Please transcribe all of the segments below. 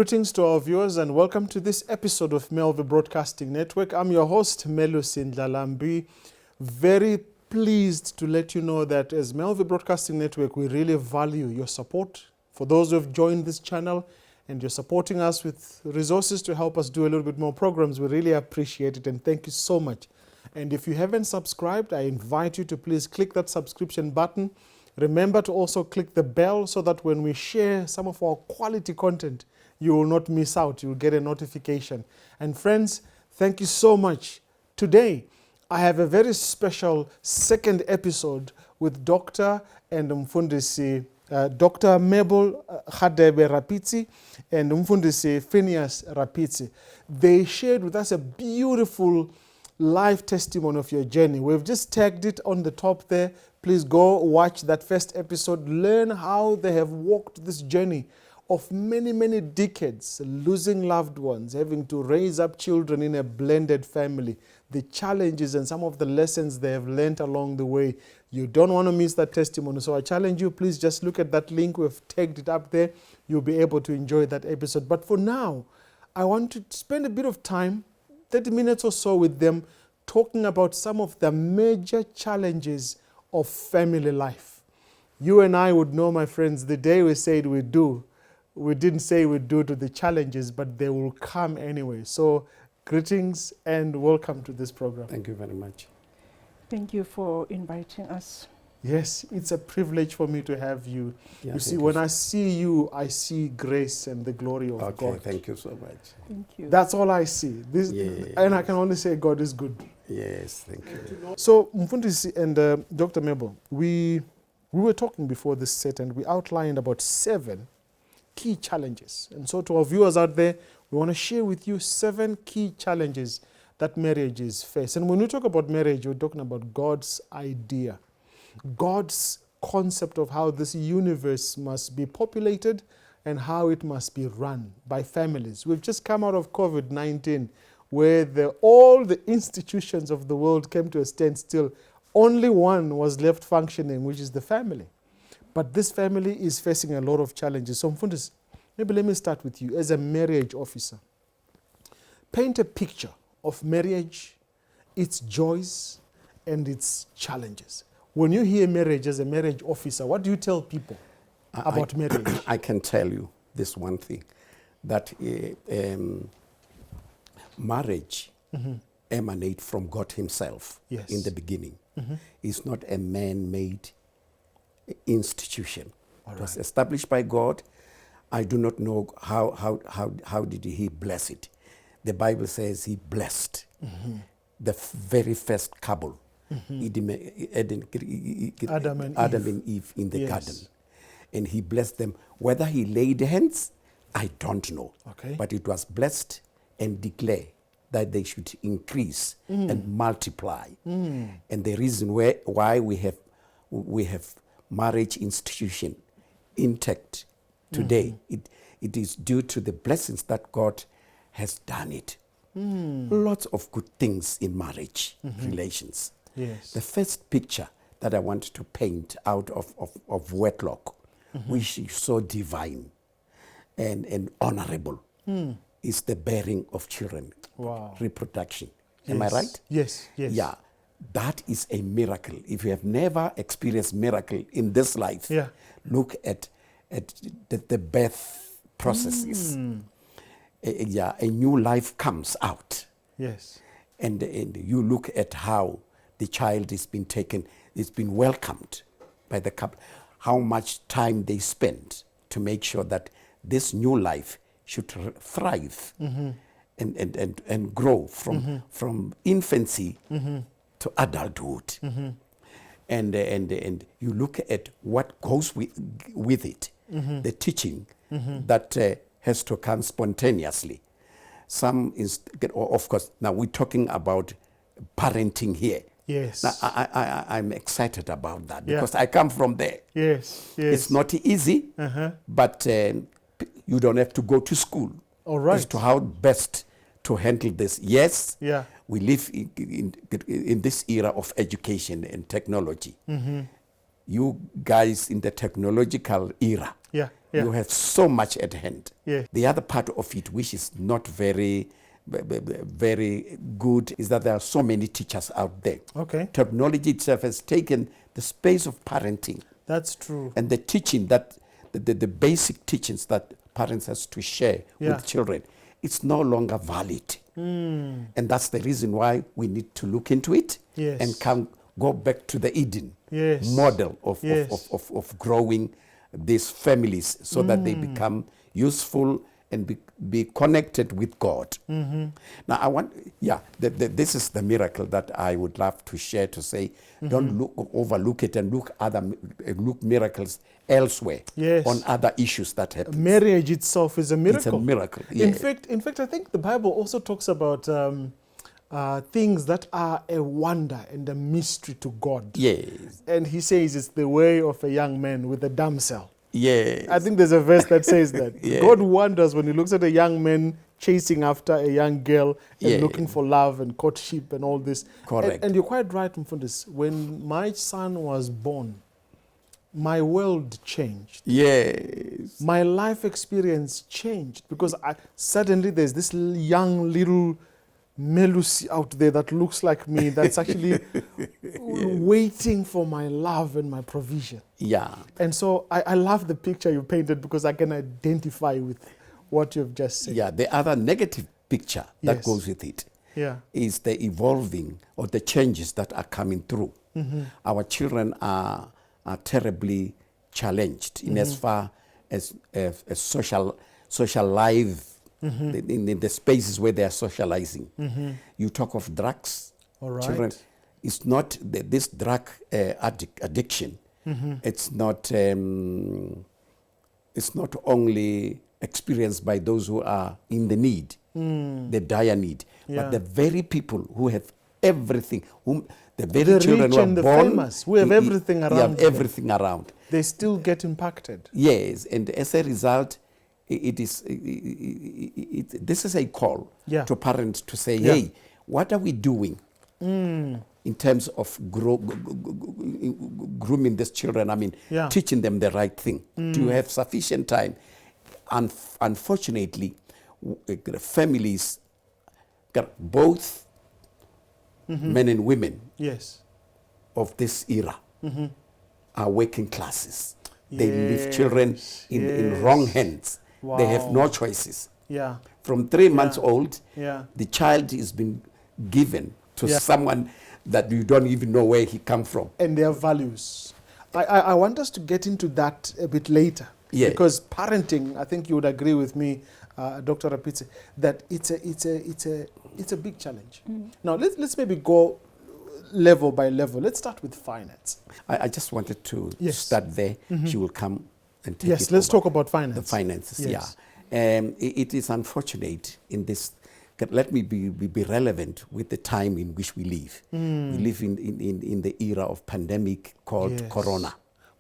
Greetings to our viewers and welcome to this episode of MelVee Broadcasting Network. I'm your host, Melusi Ndhlalambi. Very pleased to let you know that as MelVee Broadcasting Network, we really value your support. For those who have joined this channel and you're supporting us with resources to help us do a little bit more programs, we really appreciate it and thank you so much. And if you haven't subscribed, I invite you to please click that subscription button. Remember to also click the bell so that when we share some of our quality content, you will not miss out. You will get a notification. And friends, thank you so much. Today, I have a very special second episode with Dr. and Mfundisi, Dr. Mabel Radebe-Rapitsi and Mfundisi Phines Rapitsi. They shared with us a beautiful life testimony of your journey. We've just tagged it on the top there. Please go watch that first episode. Learn how they have walked this journey of many, many decades, losing loved ones, having to raise up children in a blended family, the challenges and some of the lessons they have learned along the way. You don't want to miss that testimony. So I challenge you, please just look at that link. We've tagged it up there. You'll be able to enjoy that episode. But for now, I want to spend a bit of time, 30 minutes or so with them, talking about some of the major challenges of family life. You and I would know, my friends, the day we said we do, we didn't say we'd do to the challenges, but they will come anyway. So greetings and welcome to this program. Thank you very much. Thank you for inviting us. Yes, it's a privilege for me to have you. Yeah, you see, when I see you, I see grace and the glory of God. Okay, thank you so much. Thank you. That's all I see. And I can only say God is good. Yes, thank you. So, Mfundisi and Dr. Mabel, we were talking before this set and we outlined about 7 key challenges. And so to our viewers out there, we want to share with you 7 key challenges that marriages face. And when we talk about marriage, we're talking about God's idea, God's concept of how this universe must be populated and how it must be run by families. We've just come out of COVID-19, where all the institutions of the world came to a standstill. Only one was left functioning, which is the family. But this family is facing a lot of challenges. So Mfundisi, maybe let me start with you as a marriage officer. Paint a picture of marriage, its joys and its challenges. When you hear marriage as a marriage officer, what do you tell people about marriage? I can tell you this one thing, that marriage emanates from God himself in the beginning. It's not a man-made institution. It was established by God. I do not know how did he bless it. The Bible says he blessed the very first couple, Adam and Eve in the garden. And he blessed them. Whether he laid hands, I don't know. Okay. But it was blessed and declared that they should increase and multiply. And the reason why we have marriage institution intact today, it is due to the blessings that God has done it. Lots of good things in marriage relations. Yes. The first picture that I want to paint out of wedlock, which is so divine and honorable, is the bearing of children. Wow. Reproduction. Yes. Am I right? Yes, yes. Yeah. That is a miracle. If you have never experienced miracle in this life, look at the birth processes. A new life comes out. Yes. And you look at how the child has been taken, it's been welcomed by the couple, how much time they spend to make sure that this new life should thrive and grow from infancy to adulthood. And you look at what goes with it, the teaching that has to come spontaneously. Some is, of course, now we're talking about parenting here. Yes. Now, I'm excited about that because I come from there. Yes, yes. It's not easy, but you don't have to go to school as to how best to handle this. Yes, we live in this era of education and technology. You guys in the technological era, Yeah. You have so much at hand. Yeah. The other part of it, which is not very good, is that there are so many teachers out there. Okay. Technology itself has taken the space of parenting. That's true. And the teaching that, the basic teachings that parents has to share Yeah. with children, it's no longer valid. And that's the reason why we need to look into it Yes. and go back to the Eden Yes. model of, Yes. of growing these families so that they become useful and be connected with God. Now, this is the miracle that I would love to share, to say, don't overlook it, and look miracles elsewhere. Yes. On other issues that happen. Marriage itself is a miracle. It's a miracle. Yeah. In fact, I think the Bible also talks about things that are a wonder and a mystery to God. Yes. And he says it's the way of a young man with a damsel. Yes. I think there's a verse that says that. Yeah. God wonders when he looks at a young man chasing after a young girl and Yeah. looking for love and courtship and all this. Correct. And you're quite right, Mfundis. When my son was born, my world changed. Yes. My life experience changed because suddenly there's this young little Melusi out there that looks like me, that's actually waiting for my love and my provision. Yeah. And so I love the picture you painted because I can identify with what you've just said. Yeah. The other negative picture that Yes. goes with it Yeah. is the evolving or the changes that are coming through. Our children are terribly challenged in as far as social life, in the spaces where they are socializing. You talk of drugs. All right. Children, it's not this drug addiction. It's not only experienced by those who are in the need, the dire need, Yeah. but the very people who have everything, the very The children rich who are and the born, famous, who have everything you around have them. everything around. They still get impacted. Yes, and as a result, this is a call Yeah. to parents to say, Yeah. hey, what are we doing in terms of grooming these children? I mean, Yeah. teaching them the right thing. Do you have sufficient time? Unfortunately, families, both men and women Yes. of this era are working classes. They leave children in wrong hands. They have no choices. Yeah. From 3 months old, Yeah. the child is being given to Yeah. someone that you don't even know where he come from. And their values. I want us to get into that a bit later. Yeah. Because parenting, I think you would agree with me, Dr. Rapitsi, that it's a big challenge. Now let's maybe go level by level. Let's start with finance. I just wanted to Yes. start there. She will come and take Yes, it let's over. talk about finance. The finances, Yes. yeah. It is unfortunate in this. Let me be relevant with the time in which we live. We live in the era of pandemic called Yes. Corona.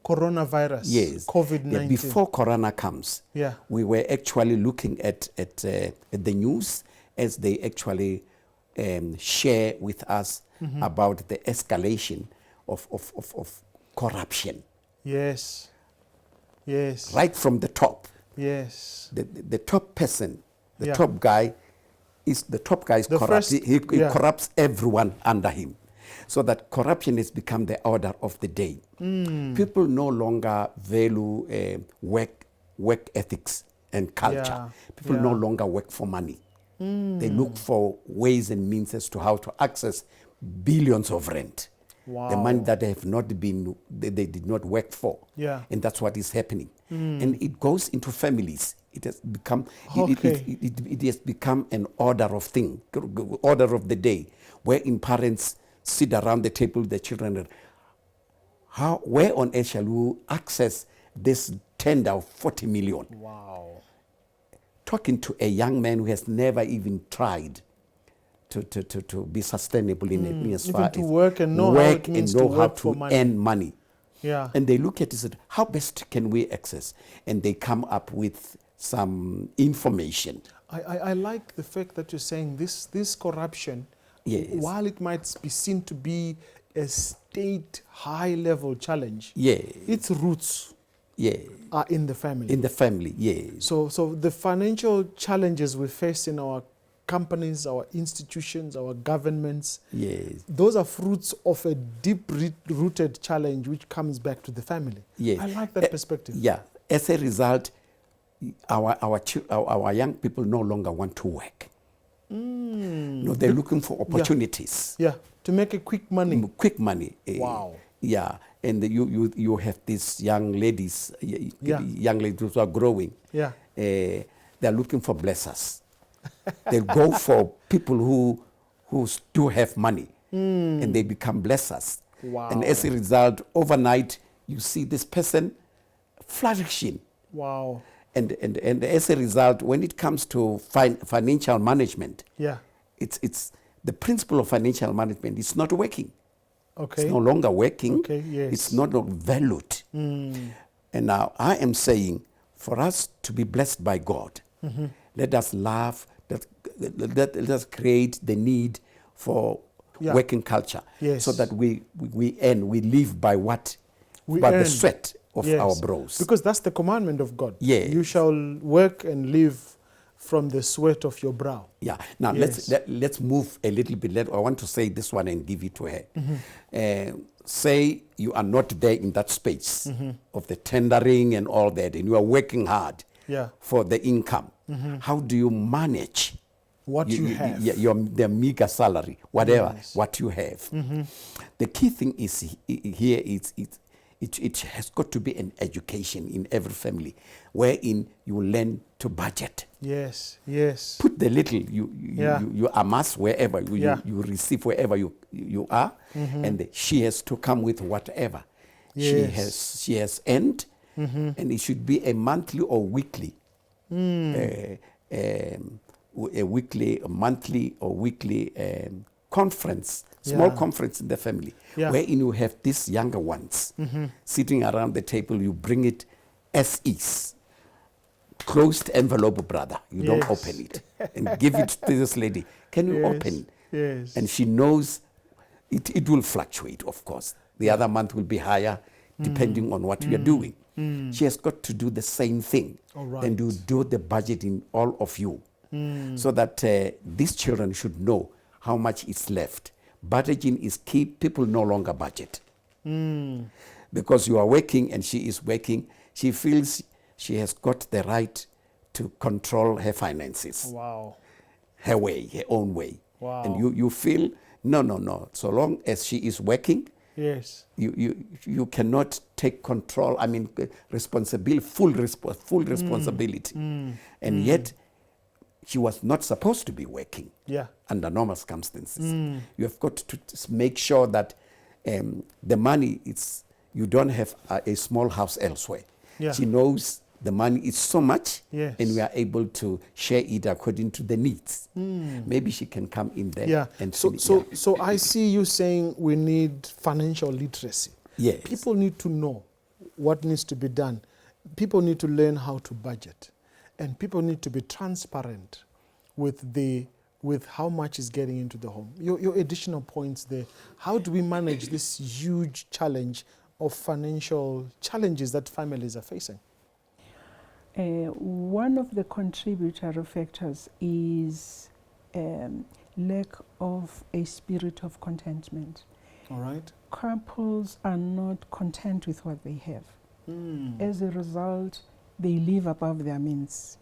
Coronavirus. Yes. COVID-19. Yeah, before Corona comes, Yeah. we were actually looking at the news as they actually share with us about the escalation of corruption. Yes. Yes. Right from the top. Yes. The top person, the Yeah. top guy is The corrupt. first- He yeah. corrupts everyone under him. So that corruption has become the order of the day. People no longer value work ethics and culture. Yeah. People Yeah. no longer work for money. They look for ways and means as to how to access billions of rent. Wow. The money that they have not been, they did not work for. Yeah. And that's what is happening. And it goes into families. It has become, Okay. it has become an order of thing, order of the day, wherein parents sit around the table with the children and where on earth shall we access this tender of 40 million? Wow. Talking to a young man who has never even tried to be sustainable in as Even far to as work and know how it means to work for money. earn money. Yeah. And they look at it and say, how best can we access? And they come up with some information. I like the fact that you're saying this corruption, Yes. while it might be seen to be a state high-level challenge, Yes. its roots Yeah. are in the family. In the family, yes. So the financial challenges we face in our companies, our institutions, our governments, Yes. those are fruits of a deep-rooted challenge which comes back to the family. Yes. I like that perspective. Yeah. As a result, our young people no longer want to work. No, they're looking for opportunities. Yeah, to make a quick money. Quick money. Wow. Yeah, and you have these young ladies, young ladies who are growing. Yeah. They're looking for blessers. They'll go for people who do have money, and they become blessers. Wow. And as a result, overnight, you see this person flourishing. Wow. And as a result, when it comes to financial management, Yeah. it's the principle of financial management is not working. Okay. It's no longer working. Okay, yes. It's not valued. And now I am saying, for us to be blessed by God, let us love, let us create the need for working culture, Yes. so that we live by what, We by the earn. sweat of Yes. our brows. Because that's the commandment of God. Yes. You shall work and live from the sweat of your brow. Yeah. Now Yes. let's move a little bit. I want to say this one and give it to her. Say you are not there in that space of the tendering and all that, and you are working hard for the income. How do you manage What you have. the meager salary, whatever, Yes. what you have? The key thing is here it has got to be an education in every family, wherein you learn to budget. Yes, yes. Put the little you amass wherever you receive, wherever you are, and she has to come with whatever she has earned, and it should be a monthly or weekly, a monthly or weekly conference, small conference in the family, wherein you have these younger ones sitting around the table. You bring it as is. Closed envelope, brother. You don't open it. And give it to this lady. Can you open? Yes. And she knows it will fluctuate, of course. The other month will be higher, depending on what you are doing. She has got to do the same thing. All right. And you do the budgeting, all of you. So that these children should know how much is left. Budgeting is key. People no longer budget. Because you are working and she is working, she feels she has got the right to control her finances. Wow. Her way, her own way. Wow. And you feel, no. So long as she is working, Yes. you cannot take control, responsibility, full responsibility. And yet, she was not supposed to be working under normal circumstances. You have got to make sure that the money, you don't have a small house elsewhere. Yeah. She knows the money is so much, Yes. and we are able to share it according to the needs. Maybe she can come in there. Yeah. And So I see you saying we need financial literacy. Yes. People need to know what needs to be done. People need to learn how to budget. And people need to be transparent with how much is getting into the home. Your additional points there. How do we manage this huge challenge of financial challenges that families are facing? One of the contributory factors is lack of a spirit of contentment. All right. Couples are not content with what they have. As a result, they live above their means.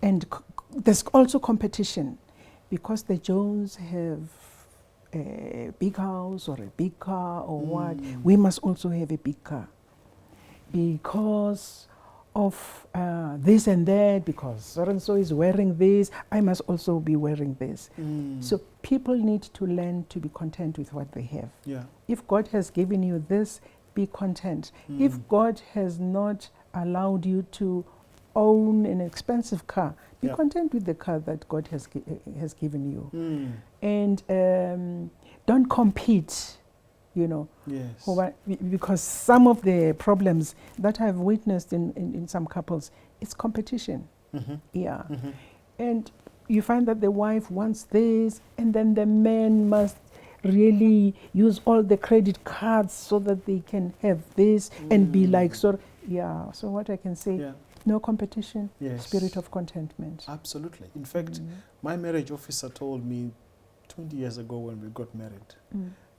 And there's also competition, because the Jones have a big house or a big car or what, we must also have a big car. Because of this and that, because so-and-so is wearing this, I must also be wearing this. So people need to learn to be content with what they have. Yeah. If God has given you this, be content. If God has not allowed you to own an expensive car, be content with the car that God has given you. And don't compete. Yes. Because some of the problems that I've witnessed in some couples, it's competition. And you find that the wife wants this, and then the man must really use all the credit cards so that they can have this and be like, so what I can say, Yeah. no competition, Yes. spirit of contentment. Absolutely. In fact, my marriage officer told me 20 years ago when we got married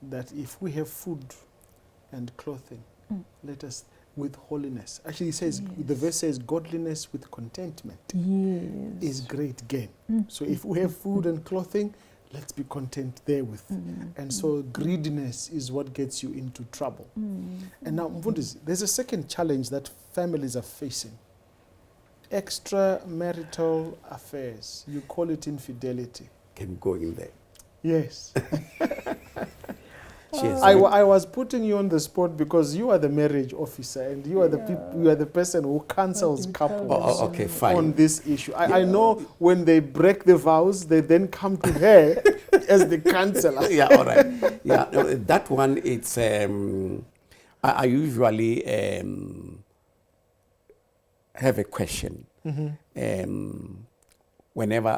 that if we have food and clothing, let us with holiness. Actually, he says, the verse says, godliness with contentment is great gain. So if we have food and clothing, let's be content therewith. And so greediness is what gets you into trouble. And now, Mfundisi, there's a second challenge that families are facing. Extramarital affairs. You call it infidelity. Can go in there. Yes. Cheers. I was putting you on the spot because you are the marriage officer and you are you are the person who counsels couples okay, fine. on this issue. I know when they break the vows, they then come to her as the counselor. Yeah, all right. Yeah, no, that one, it's, I usually have a question. Whenever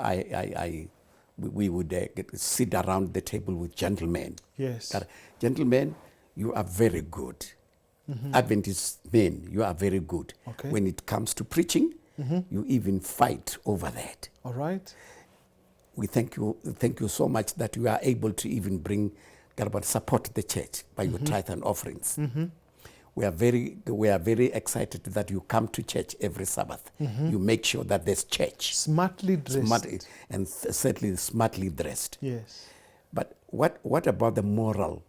we would sit around the table with gentlemen. Yes. That, gentlemen, you are very good. Adventist men, you are very good. Okay. When it comes to preaching, you even fight over that. All right. We thank you so much that you are able to even bring, support the church by your tithe and offerings. We are very excited that you come to church every Sabbath. You make sure that there's church. Smartly dressed. And certainly smartly dressed. Yes. But what about the moral?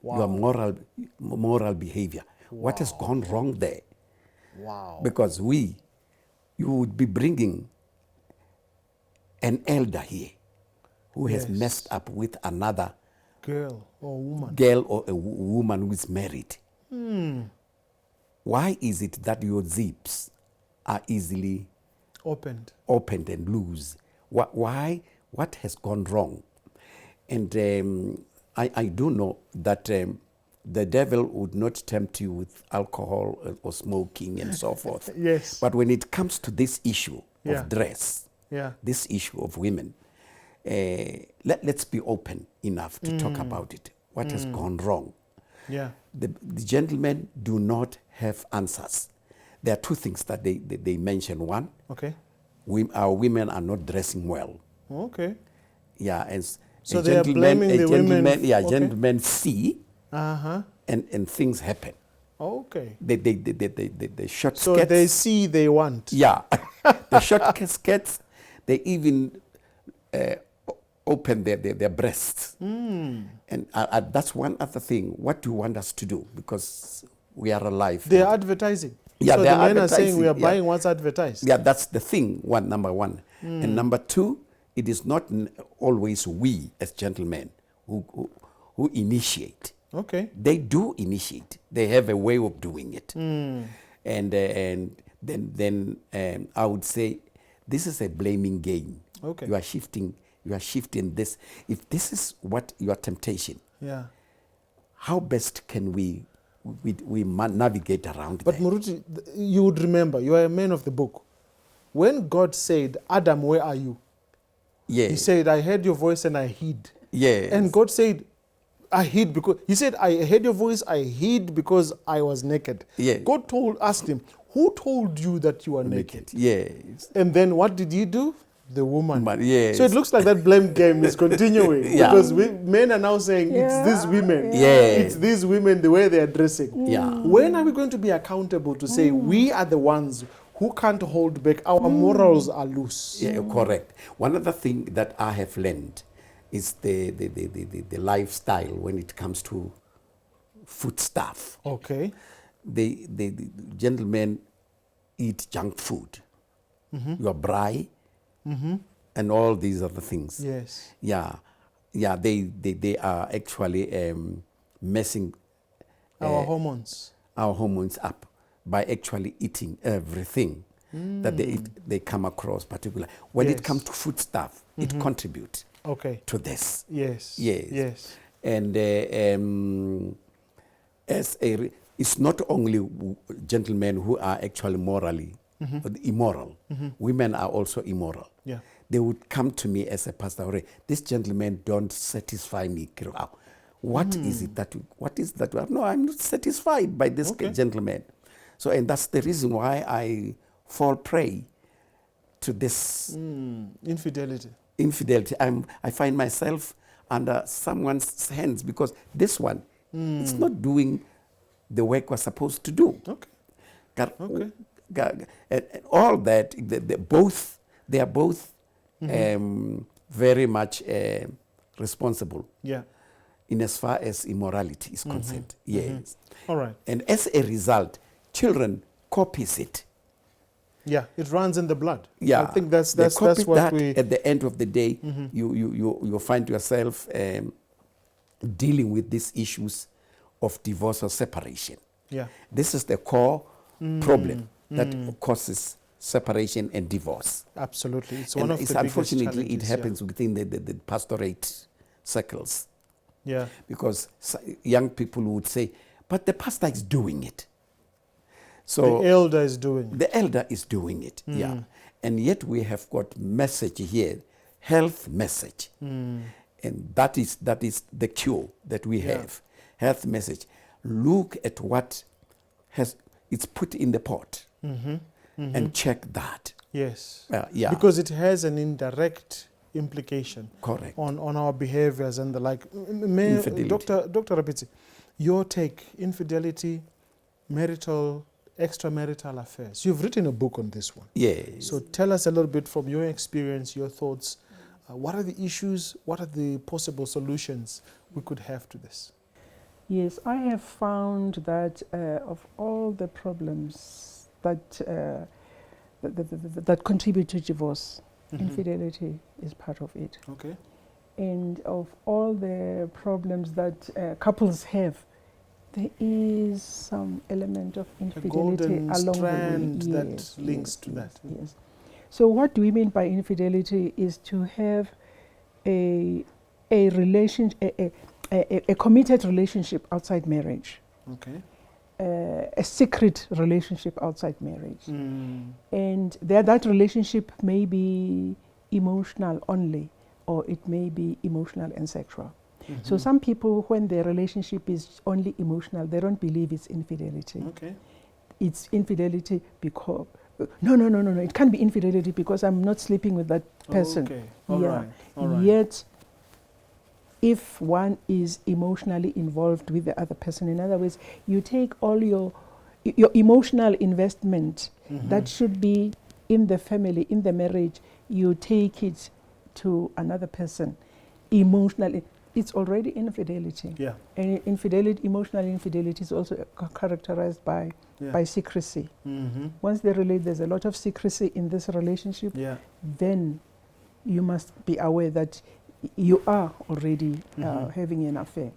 Your moral behavior. What has gone wrong there? Wow. Because you would be bringing an elder here who has messed up with another girl or a woman who is married. Why is it that your zips are easily opened and loose? Why? What has gone wrong? And I do know that the devil would not tempt you with alcohol or smoking and so forth. Yes. But when it comes to this issue of dress, this issue of women, let's be open enough to talk about it. What has gone wrong? Yeah. The gentlemen do not have answers. There are two things that they mention. One, okay, our women are not dressing well. Okay. Yeah, and so they are blaming the women. Yeah, gentlemen see, and things happen. Okay. The short skirts. So they see, they want. Yeah, the short skirts. They even open their breasts. And that's one other thing. What do you want us to do? Because we are alive. They are advertising. Yeah, so they the are men are saying advertising, we are buying what's advertised. Yeah, that's the thing, number one. And number two, it is not always we as gentlemen who initiate. Okay. They do initiate. They have a way of doing it. And then I would say this is a blaming game. Okay. You are shifting this. If this is what your temptation, how best can we navigate around But that? Muruti, you would remember, you are a man of the book. When God said, Adam, where are you? He said, I heard your voice and I hid. Yes. And God said, I hid because, he said, I heard your voice, I hid because I was naked. Yeah. God asked him, who told you that you are naked? Yes. And then what did he do? The woman. Yes. So it looks like that blame game is continuing. Yeah. Because men are now saying it's these women. It's these women, the way they are dressing. Yeah. When are we going to be accountable to say we are the ones who can't hold back? Our morals are loose. Yeah, correct. One other thing that I have learned is the lifestyle when it comes to food stuff. Okay. The gentlemen eat junk food. Your braai, and all these other things. Yes. Yeah. They are actually messing Our hormones up by actually eating everything that they come across. Particularly when it comes to food stuff, it contributes to this. Yes. And it's not only gentlemen who are actually morally or immoral. Women are also immoral. Yeah. They would come to me as a pastor, this gentleman don't satisfy me. What is it that, no, I'm not satisfied by this gentleman. So, and that's the reason why I fall prey to this infidelity. I find myself under someone's hands because this one, it's not doing the work we're supposed to do. And all that, they are both very much responsible. Yeah. In as far as immorality is concerned. Yes. All right. And as a result, children copies it. Yeah, it runs in the blood. Yeah, I think that's what that we. At the end of the day, you find yourself dealing with these issues of divorce or separation. Yeah. This is the core problem that causes separation and divorce. Absolutely, it's And one of the biggest unfortunately, it challenges, happens within the pastorate circles. Yeah. Because young people would say, but the pastor is doing it. So the elder is doing it. The elder is doing it, yeah. And yet we have got message here, health message. And that is the cure that we have. Health message. Look at what it's put in the pot and check that. Yes. Yeah. Because it has an indirect implication. Correct. On our behaviors and the like. Infidelity. Dr. Rapitsi, your take, infidelity, extramarital affairs. You've written a book on this one. Yes. So tell us a little bit from your experience, your thoughts. What are the issues? What are the possible solutions we could have to this? Yes, I have found that of all the problems that contribute to divorce, infidelity is part of it. Okay. And of all the problems that couples have, there is some element of infidelity along strand the way. that links to that. Yes. So what do we mean by infidelity is to have a committed relationship outside marriage. Okay. A secret relationship outside marriage. And that relationship may be emotional only, or it may be emotional and sexual. So some people, when their relationship is only emotional, they don't believe it's infidelity. Okay. It's infidelity because no, it can't be infidelity because I'm not sleeping with that person. Okay. All right. Yet if one is emotionally involved with the other person, in other words, you take all your emotional investment that should be in the family, in the marriage, you take it to another person emotionally. It's already infidelity. Yeah. And emotional infidelity is also characterized by secrecy. Once there's a lot of secrecy in this relationship, then you must be aware that you are already having an affair.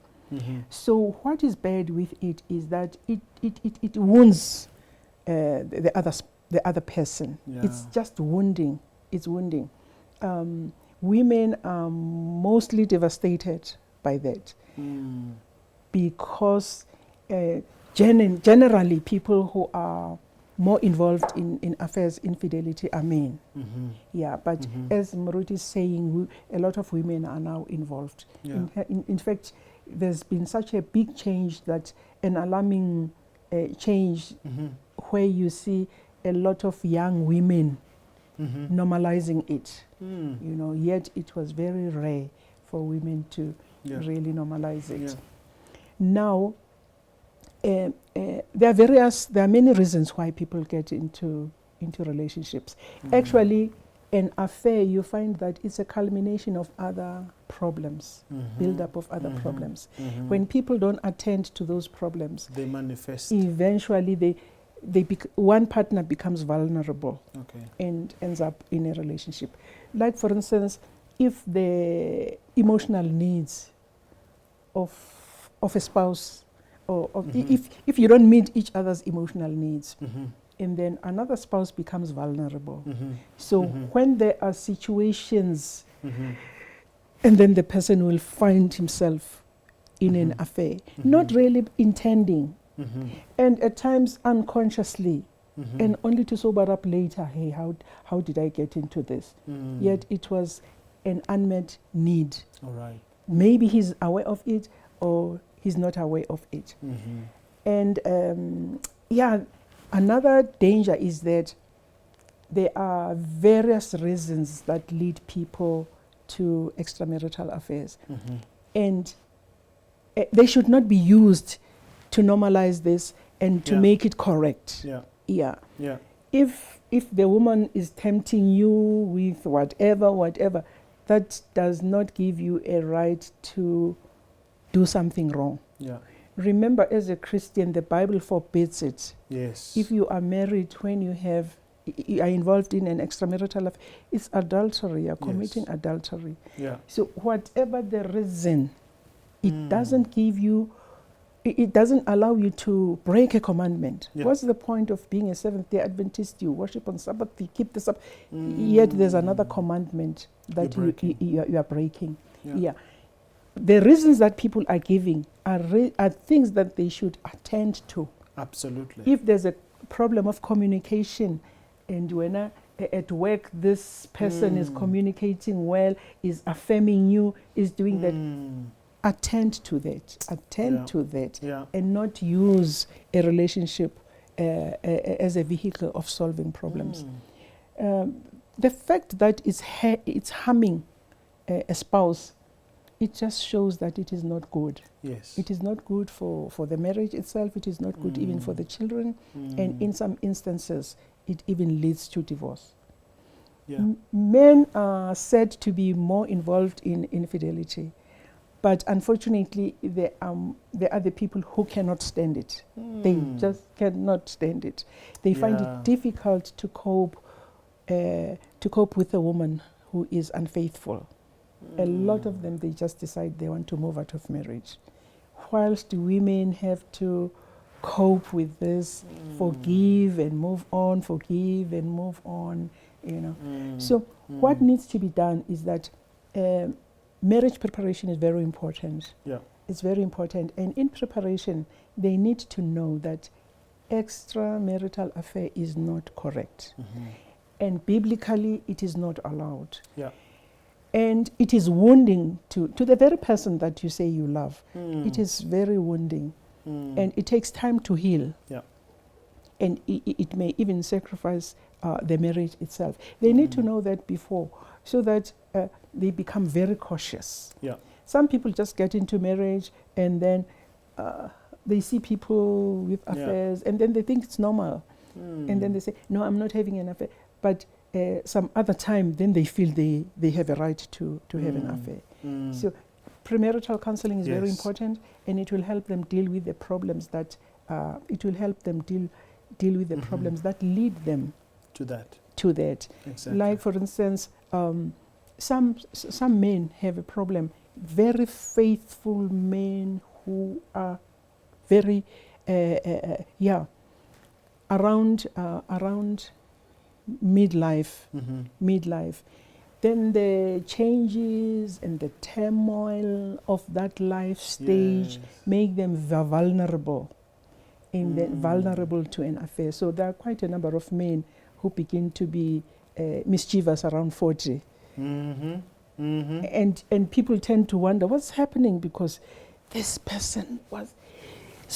So what is bad with it is that it wounds the other person. It's just wounding. It's wounding. Women are mostly devastated by that because generally people who are more involved in affairs, infidelity, are men. Yeah, but as Maruti is saying, a lot of women are now involved. In fact, there's been such a big change, that an alarming change where you see a lot of young women normalizing it. Yet it was very rare for women to really normalize it. Now, there are many reasons why people get into relationships. Actually, an affair, you find that it's a culmination of other problems, build-up of other problems. When people don't attend to those problems, they manifest. Eventually, one partner becomes vulnerable and ends up in a relationship. Like, for instance, if the emotional needs of a spouse, or if you don't meet each other's emotional needs, and then another spouse becomes vulnerable. So when there are situations, and then the person will find himself in an affair, not really intending, and at times unconsciously, and only to sober up later. Hey, how did I get into this? Yet it was an unmet need. All right. Maybe he's aware of it, or he's not aware of it. And another danger is that there are various reasons that lead people to extramarital affairs. And they should not be used to normalize this and to make it correct. Yeah. If the woman is tempting you with whatever, that does not give you a right to do something wrong. Yeah. Remember, as a Christian, the Bible forbids it. Yes. If you are married, when you are involved in an extramarital affair, it's adultery. You're committing adultery. Yeah. So whatever the reason, it doesn't give you, it doesn't allow you to break a commandment. Yeah. What's the point of being a Seventh-day Adventist? You worship on Sabbath, you keep the Sabbath, yet there's another commandment that you are breaking. Yeah. The reasons that people are giving are things that they should attend to. Absolutely. If there's a problem of communication, and when at work this person is communicating well, is affirming you, is doing that, attend to that, and not use a relationship as a vehicle of solving problems. The fact that it's harming a spouse, it just shows that it is not good. Yes. It is not good for the marriage itself. It is not good even for the children. And in some instances, it even leads to divorce. Yeah. Men are said to be more involved in infidelity. But unfortunately, there are the people who cannot stand it. They just cannot stand it. They find it difficult to cope with a woman who is unfaithful. A lot of them, they just decide they want to move out of marriage. Whilst women have to cope with this, forgive and move on, So what needs to be done is that marriage preparation is very important. Yeah. It's very important. And in preparation, they need to know that extramarital affair is not correct. And biblically, it is not allowed. Yeah. And it is wounding to the very person that you say you love. It is very wounding. And it takes time to heal. Yeah. And it may even sacrifice the marriage itself. They need to know that before, so that they become very cautious. Yeah. Some people just get into marriage and then they see people with affairs and then they think it's normal. And then they say, no, I'm not having an affair. But some other time, then they feel they have a right to have an affair. So premarital counseling is very important, and it will help them deal with the problems that deal with the problems that lead them To that. Exactly. Like, for instance, some men have a problem. Very faithful men who are very around midlife. Then the changes and the turmoil of that life stage make them vulnerable, vulnerable to an affair. So there are quite a number of men who begin to be mischievous around 40. And people tend to wonder what's happening, because this person was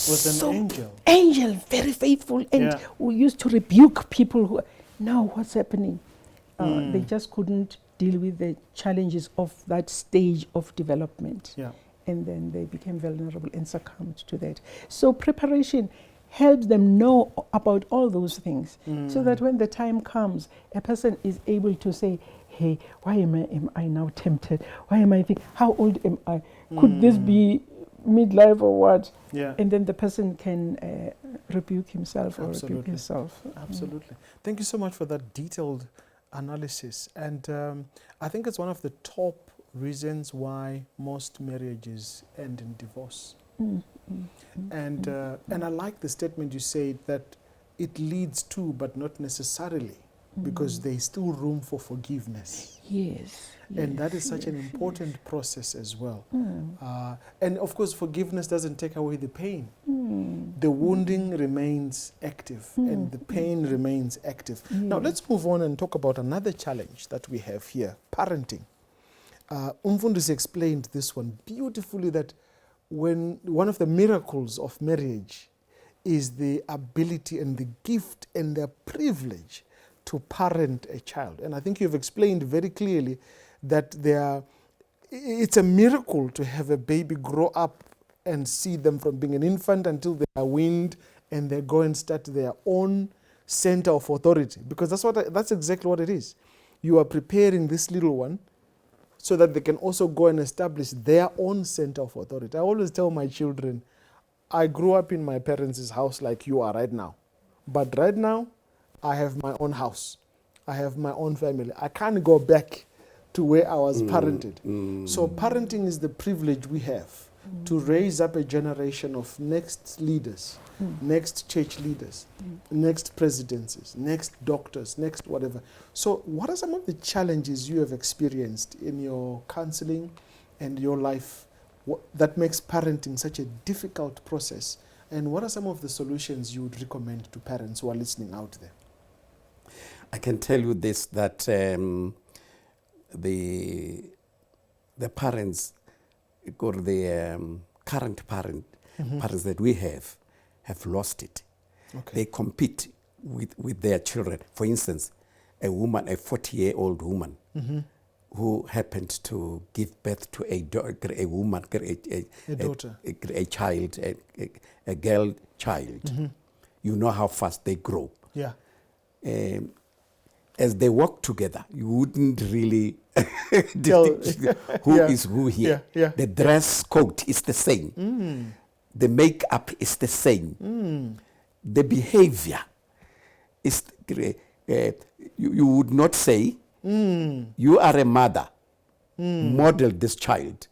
an angel, very faithful, and who used to rebuke people who. Now what's happening? They just couldn't deal with the challenges of that stage of development. Yeah. And then they became vulnerable and succumbed to that. So preparation helps them know about all those things, so that when the time comes, a person is able to say, hey, why am I now tempted? Why am I thinking, how old am I? Could this be midlife or what? Yeah. And then the person can rebuke himself or rebuke Absolutely. herself. Absolutely. Thank you so much for that detailed analysis. And I think it's one of the top reasons why most marriages end in divorce. And I like the statement you said that it leads to, but not necessarily because there is still room for forgiveness. Yes. And that is yes, such an yes, important process as well. yes. And of course, forgiveness doesn't take away the pain. Mm. The wounding remains active and the pain remains active. Now, let's move on and talk about another challenge that we have here, parenting. Umfundisi explained this one beautifully, that when one of the miracles of marriage is the ability and the gift and the privilege to parent a child. And I think you've explained very clearly that it's a miracle to have a baby grow up and see them from being an infant until they are weaned and they go and start their own center of authority. Because that's exactly what it is. You are preparing this little one so that they can also go and establish their own center of authority. I always tell my children, I grew up in my parents' house like you are right now. But right now, I have my own house. I have my own family. I can't go back to where I was parented. So parenting is the privilege we have to raise up a generation of next leaders, next church leaders, next presidencies, next doctors, next whatever. So what are some of the challenges you have experienced in your counseling and your life that makes parenting such a difficult process? And what are some of the solutions you would recommend to parents who are listening out there? I can tell you this, that the parents, or the current parents that we have lost it. Okay. They compete with their children. For instance, a 40-year-old woman who happened to give birth to a daughter, a child, a girl child. You know how fast they grow. Yeah. As they walk together, you wouldn't really distinguish who is who here. The dress code is the same. The makeup is the same. The behavior is, you would not say, you are a mother, model this child.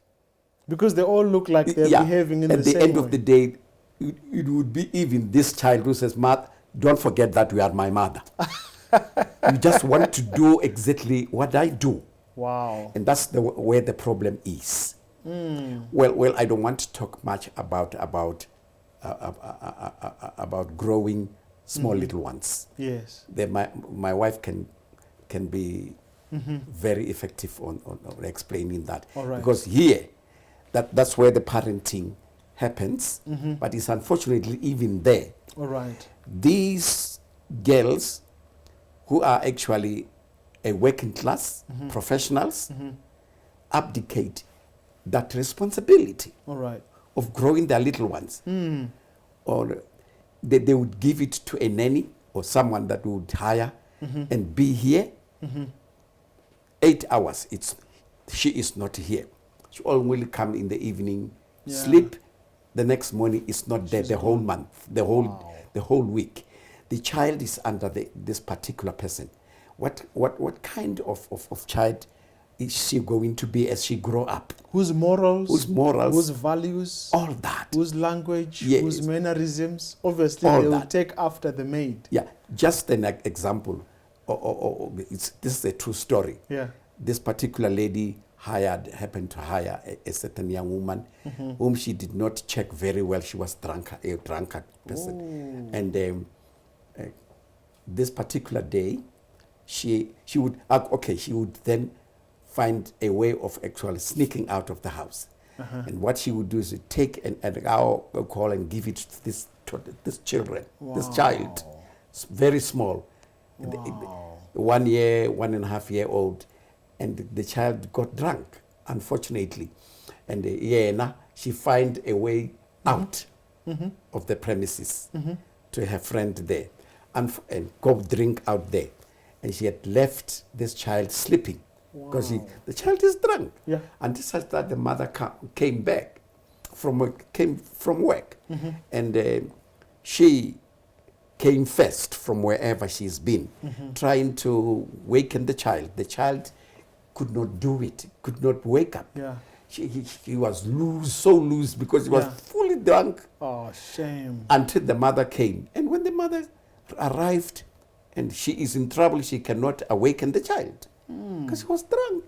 Because they all look like they're behaving in the same way. At the end of the day, it would be even this child who says, don't forget that you are my mother. You just want to do exactly what I do. Wow. And that's where the problem is. Well, I don't want to talk much about growing small little ones. Yes. My wife can be very effective on explaining that. All right. Because here, that's where the parenting happens, but it's unfortunately even there. All right. These girls who are actually a working class professionals abdicate that responsibility. All right. Of growing their little ones. Or they would give it to a nanny or someone that would hire and be here. 8 hours, she is not here. She only will come in the evening, sleep. The next morning is not there. The whole month, the whole week. The child is under this particular person. What kind of child is she going to be as she grow up? Whose morals? Whose values? All that. Whose language? Yes. Whose mannerisms? Obviously, All they will that. take after the maid. Yeah, just an example. This is a true story. Yeah. This particular lady happened to hire a certain young woman whom she did not check very well. She was a drunkard person. Ooh. And this particular day, she would then find a way of actually sneaking out of the house. And what she would do is take an alcohol and give it to this children, this child, very small, Wow. 1 year, 1.5 year old, and the child got drunk, unfortunately, and she find a way out of the premises to her friend there, and go drink out there, and she had left this child sleeping because the child is drunk. Yeah. Until such that the mother came back from work, and she came first from wherever she's been, trying to waken the child. The child could not do it, could not wake up. Yeah. He was so loose because he was fully drunk. Oh, shame. Until the mother came. And when the mother arrived, and she is in trouble. She cannot awaken the child because he was drunk.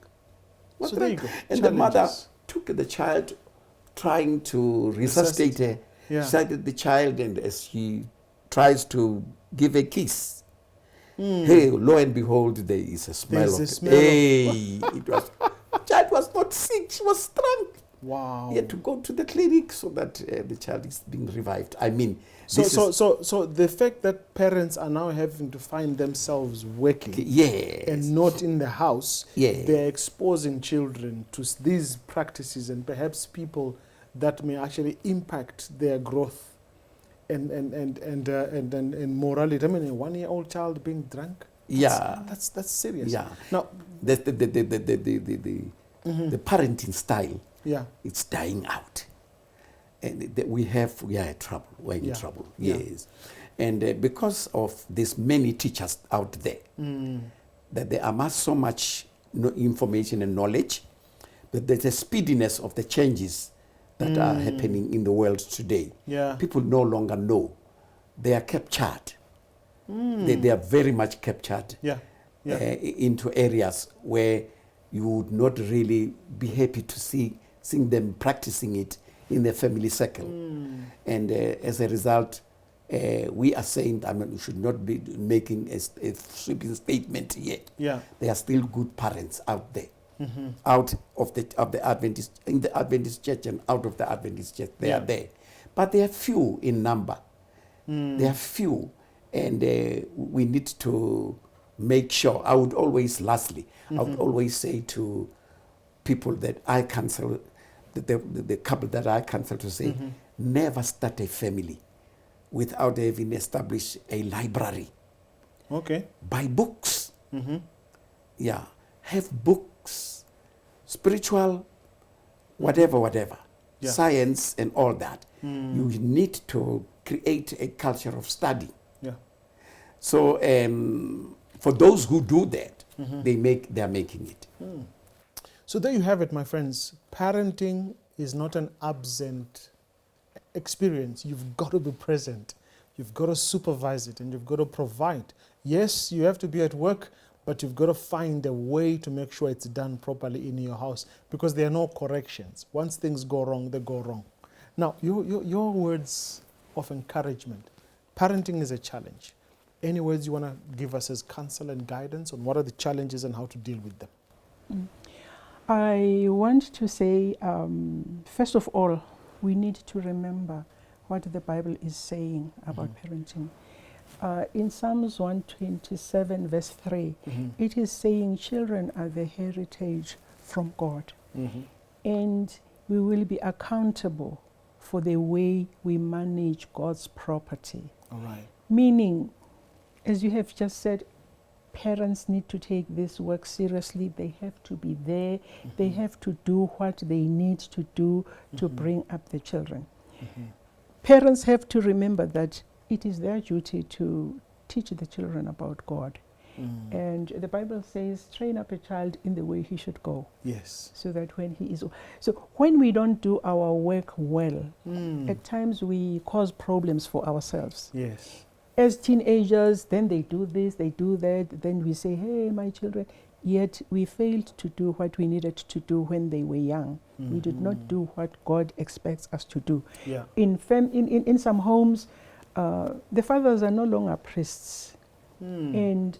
So there you go. And the mother took the child, trying to resuscitate her. Yeah. Resuscited the child, and as she tries to give a kiss, hey, lo and behold, there is a smell. There's of a smell Hey, it was. The child was not sick; she was drunk. Wow. He had to go to the clinic so that the child is being revived. I mean, So the fact that parents are now having to find themselves working yes, and not in the house, Yes. they're exposing children to these practices and perhaps people that may actually impact their growth and morality. I mean, a 1-year-old child being drunk. That's serious. Yeah. Now, the parenting style, yeah. it's dying out, and we are in trouble. We're in trouble. Yes, and because of this, many teachers out there that they amass so much information and knowledge, but there's a speediness of the changes that are happening in the world today. Yeah. People no longer know. They are captured. They are very much captured into areas where you would not really be happy to seeing them practicing it in their family circle. And as a result, we are saying, I mean, we should not be making a sweeping statement yet. Yeah. There are still good parents out there, out of the Adventist, in the Adventist church and out of the Adventist church. They are there, but they are few in number. They are few, and we need to make sure. I would always, lastly, I would always say to people that I counsel, the couple that I counsel, to say, never start a family without having established a library. Okay. Buy books. Yeah. Have books, spiritual, whatever. Yeah. Science and all that. You need to create a culture of study. Yeah. So for those who do that, they are making it. So there you have it, my friends. Parenting is not an absent experience. You've got to be present. You've got to supervise it, and you've got to provide. Yes, you have to be at work, but you've got to find a way to make sure it's done properly in your house, because there are no corrections. Once things go wrong, they go wrong. Now, your words of encouragement. Parenting is a challenge. Any words you want to give us as counsel and guidance on what are the challenges and how to deal with them? I want to say, first of all, we need to remember what the Bible is saying about parenting. In Psalms 127, verse 3, it is saying children are the heritage from God. And we will be accountable for the way we manage God's property. All right. Meaning, as you have just said, parents need to take this work seriously. They have to be there. They have to do what they need to do to bring up the children. Parents have to remember that it is their duty to teach the children about God. And the Bible says, train up a child in the way he should go. Yes. So that when he is... So when we don't do our work well, at times we cause problems for ourselves. Yes. As teenagers, then they do this, they do that, then we say, hey, my children. Yet we failed to do what we needed to do when they were young. We did not do what God expects us to do. Yeah. In some homes, the fathers are no longer priests. And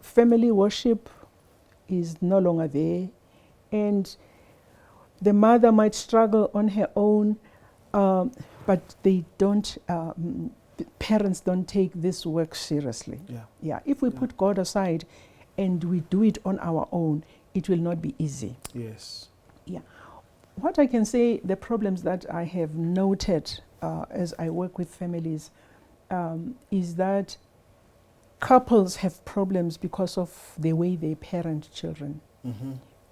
family worship is no longer there. And the mother might struggle on her own, but they don't... parents don't take this work seriously. Yeah. If we put God aside and we do it on our own, it will not be easy. Yes. Yeah. What I can say, the problems that I have noted as I work with families is that couples have problems because of the way they parent children.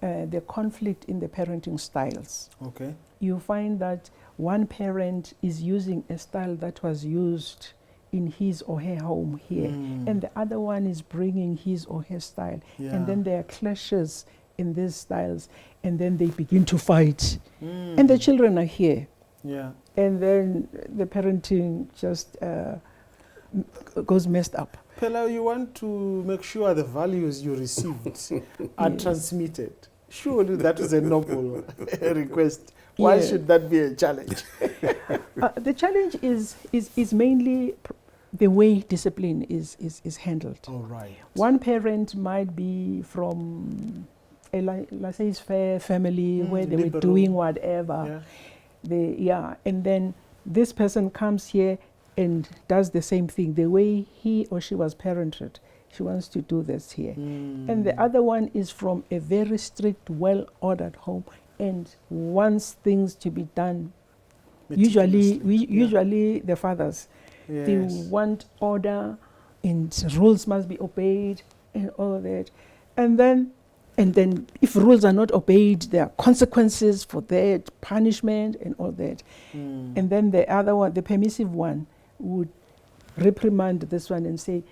The conflict in the parenting styles. Okay. You find that one parent is using a style that was used in his or her home here, and the other one is bringing his or her style. And then there are clashes in these styles, and then they begin to fight. And the children are here. Yeah. And then the parenting just goes messed up. Pella, you want to make sure the values you received are Yes. transmitted. Surely that is a noble request. Why Yeah. should that be a challenge? The challenge is mainly the way discipline is handled. All right. One parent might be from a let's say fair family where they were liberal. doing whatever. Yeah. And then this person comes here and does the same thing. The way he or she was parented, she wants to do this here. And the other one is from a very strict, well-ordered home and wants things to be done. Usually the fathers, they want order and rules must be obeyed and all that. And then if rules are not obeyed, there are consequences for that, punishment and all that. And then the other one, the permissive one, would reprimand this one and say,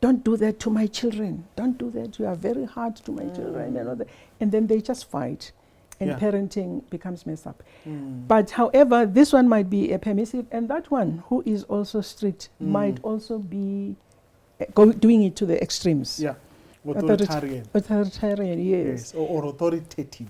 don't do that to my children. Don't do that. You are very hard to my children and all that. And then they just fight. And parenting becomes messed up. But however, this one might be a permissive, and that one who is also strict might also be doing it to the extremes. Yeah. Authoritarian. Authoritarian, yes. Or authoritative.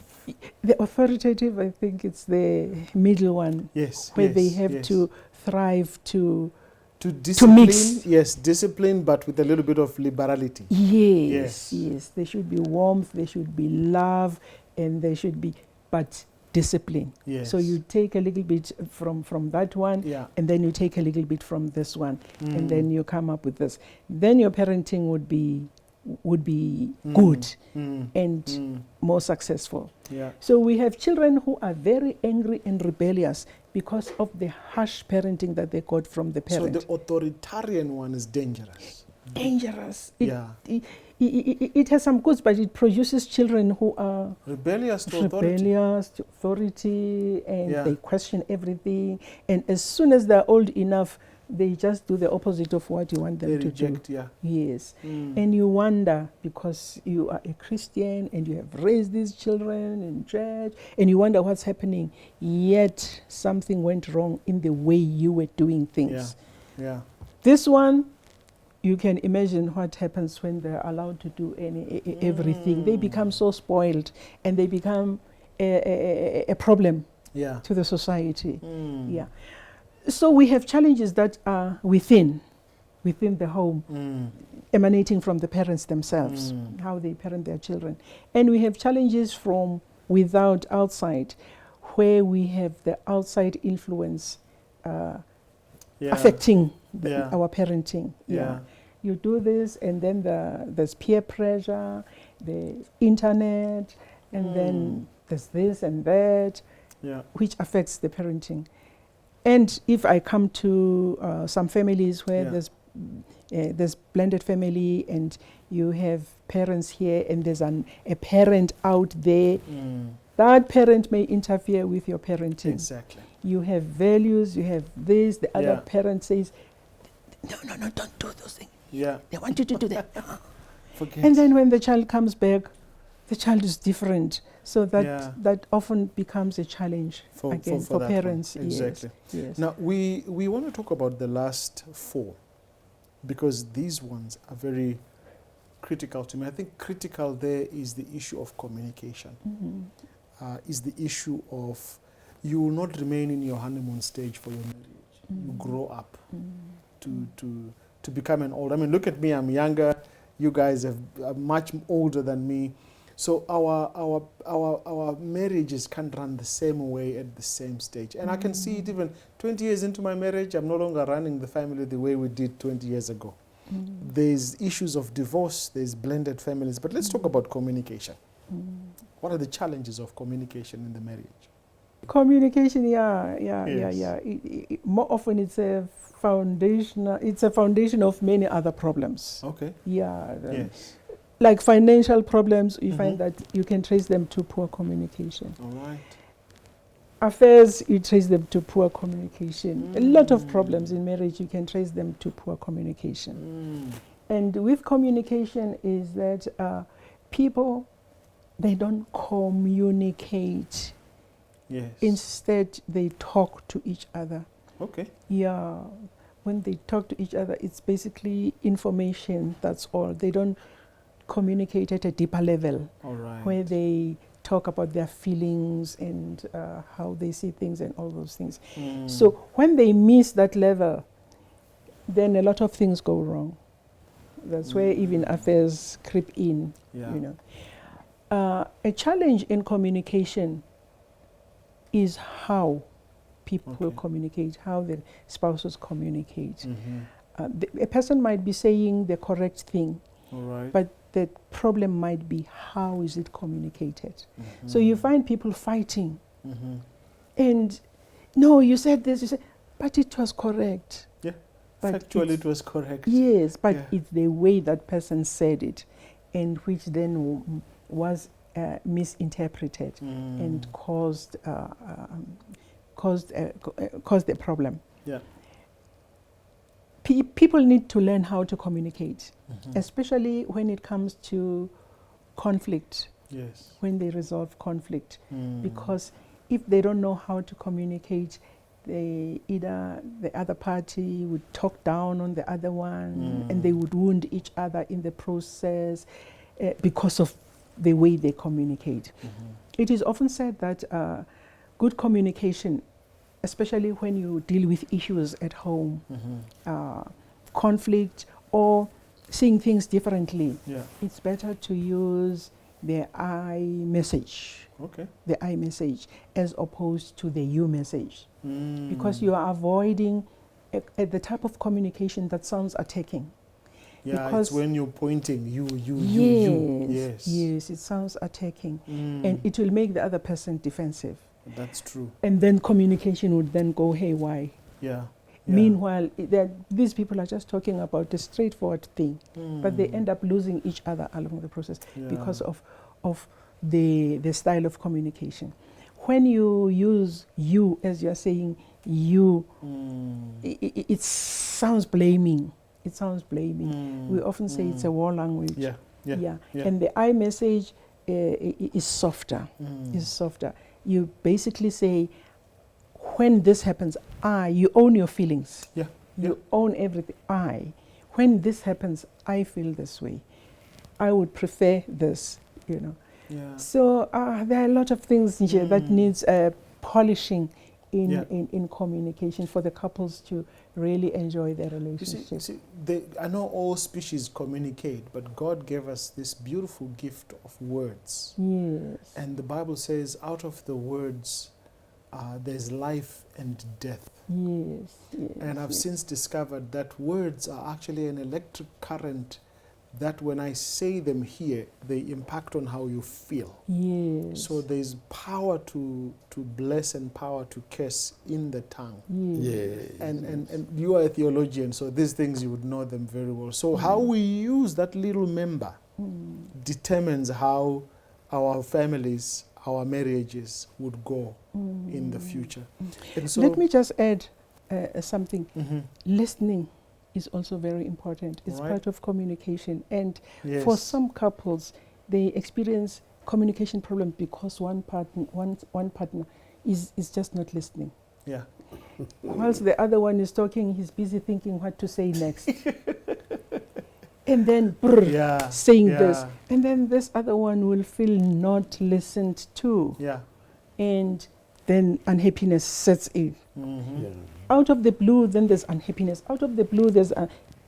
The authoritative, I think it's the middle one. Yes. Where they have to thrive to discipline. Mix. Yes, discipline, but with a little bit of liberality. Yes. There should be warmth, there should be love, and there should be, but discipline. Yes. So you take a little bit from that one, and then you take a little bit from this one, and then you come up with this. Then your parenting would be good and more successful. Yeah. So we have children who are very angry and rebellious because of the harsh parenting that they got from the parent. So the authoritarian one is dangerous. Dangerous. It has some goods, but it produces children who are rebellious to authority, and they question everything. And as soon as they're old enough, they just do the opposite of what you want them to reject, do. Yes. And you wonder, because you are a Christian and you have raised these children in church, and you wonder what's happening, yet something went wrong in the way you were doing things. This one, you can imagine what happens when they're allowed to do everything. They become so spoiled, and they become a problem to the society. So we have challenges that are within the home, emanating from the parents themselves, how they parent their children. And we have challenges from without, outside, where we have the outside influence affecting our parenting. You do this, and then there's peer pressure, the internet, and then there's this and that, which affects the parenting. And if I come to some families where there's blended family, and you have parents here and there's a parent out there, that parent may interfere with your parenting. Exactly. You have values, you have this, the other parent says, no, don't do those things. They want you to do that. Forget. And then when the child comes back, the child is different. So that often becomes a challenge for parents. Exactly. Yes. Now, we want to talk about the last four, because these ones are very critical to me. I think critical there is the issue of communication, is the issue of you will not remain in your honeymoon stage for your marriage. You grow up to become an old. I mean, look at me, I'm younger. You guys are much older than me. So our marriages can't run the same way at the same stage. And I can see it even 20 years into my marriage, I'm no longer running the family the way we did 20 years ago. There's issues of divorce, there's blended families. But let's talk about communication. What are the challenges of communication in the marriage? Communication, more often it's a foundation of many other problems. Okay. Yes. Like financial problems, you find that you can trace them to poor communication. All right. Affairs, you trace them to poor communication. A lot of problems in marriage, you can trace them to poor communication. And with communication is that people, they don't communicate. Yes. Instead, they talk to each other. Okay. Yeah. when they talk to each other, it's basically information, that's all. They don't communicate at a deeper level, All right. where they talk about their feelings and how they see things and all those things. So when they miss that level, then a lot of things go wrong. That's where even affairs creep in, Yeah. you know. A challenge in communication is how people Okay. communicate, how the spouses communicate. Mhm. A person might be saying the correct thing, All right. but the problem might be how is it communicated. Mhm. So you find people fighting, Mhm. and no, you said this, you said, but it was correct. Yeah. But Factually, it's- it was correct. Yes, but Yeah. it's the way that person said it, and which then was misinterpreted and caused a problem. Yeah. People need to learn how to communicate, Mhm. especially when it comes to conflict, Yes. when they resolve conflict. Mm. Because if they don't know how to communicate, either the other party would talk down on the other one, and they would wound each other in the process because of the way they communicate. It is often said that good communication, especially when you deal with issues at home, conflict, or seeing things differently, Yeah. it's better to use the I message, Okay. the I message, as opposed to the you message, Mm. because you are avoiding the type of communication that sounds attacking. Yeah, because- it's when you're pointing, you. Yes, Yes. yes, it sounds attacking, Mm. and it will make the other person defensive, That's true. and then communication would then go haywire. Yeah. Meanwhile, these people are just talking about a straightforward thing, but they end up losing each other along the process because of the style of communication. When you use you, as you're saying, you, it sounds blaming. It sounds blaming. We often say it's a war language. Yeah. Yeah. Yeah. And the I message is softer. Is softer. You basically say, when this happens, you own your feelings. Yeah. You own everything. When this happens, I feel this way. I would prefer this, you know. Yeah. So there are a lot of things here that needs polishing Yeah. in communication for the couples to really enjoy their relationship. You see, I know all species communicate, but God gave us this beautiful gift of words. Yes. And the Bible says, out of the words, there's life and death. Yes. Yes. And I've yes. since discovered that words are actually an electric current that when I say them here, they impact on how you feel. Yes. So there's power to bless and power to curse in the tongue. Yes. And you are a theologian, so these things you would know them very well. So how we use that little member determines how our families, our marriages would go in the future. And so Let me just add something. Mhm. Listening is also very important. It's Right. part of communication. And Yes. for some couples, they experience communication problems because one partner is just not listening. Yeah. Whilst the other one is talking, he's busy thinking what to say next. And then Yeah. saying Yeah. this. And then this other one will feel not listened to. Yeah. And then unhappiness sets in. Mhm. Out of the blue, then there's unhappiness. Out of the blue,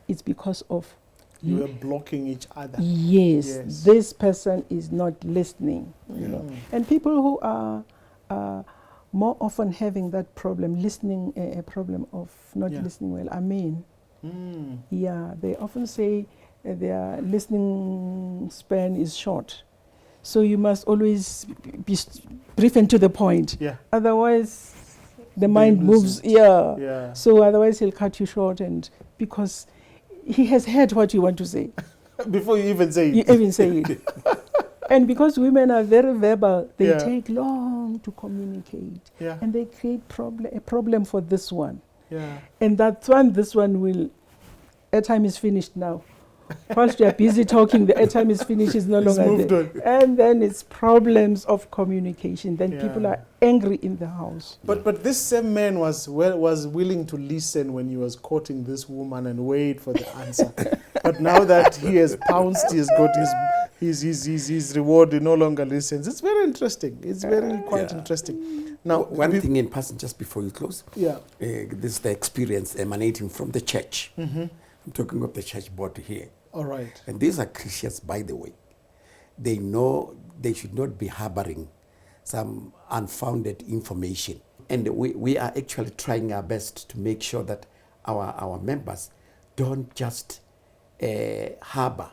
it's because of You are blocking each other. yes, Yes. this person is not listening. You know. And people who are more often having that problem, listening, a problem of not Yeah. listening well, are men. Mm. Yeah, they often say their listening span is short. So you must always be brief and to the point. Yeah. Otherwise, the They mind lose moves. it. Yeah. Yeah. So otherwise, he'll cut you short, and because he has heard what you want to say, Before you even say it. you even say it. And because women are very verbal, they Yeah. take long to communicate, Yeah. and they create a problem for this one. Yeah. And this one will, airtime is finished now. Whilst you are busy talking, the airtime is finished, it's no It's longer moved there. on. And then it's problems of communication. Then people Yeah. are angry in the house. But this same man was willing to listen when he was courting this woman and wait for the answer. But now that he has pounced, he has got his reward, he no longer listens. It's very interesting. It's very quite Yeah. interesting. Now, One thing in passing, just before you close, Yeah. this is the experience emanating from the church. Mm-hmm. I'm talking of the church board here. All right. And these are Christians, by the way. They know they should not be harboring some unfounded information. And we are actually trying our best to make sure that our members don't just harbor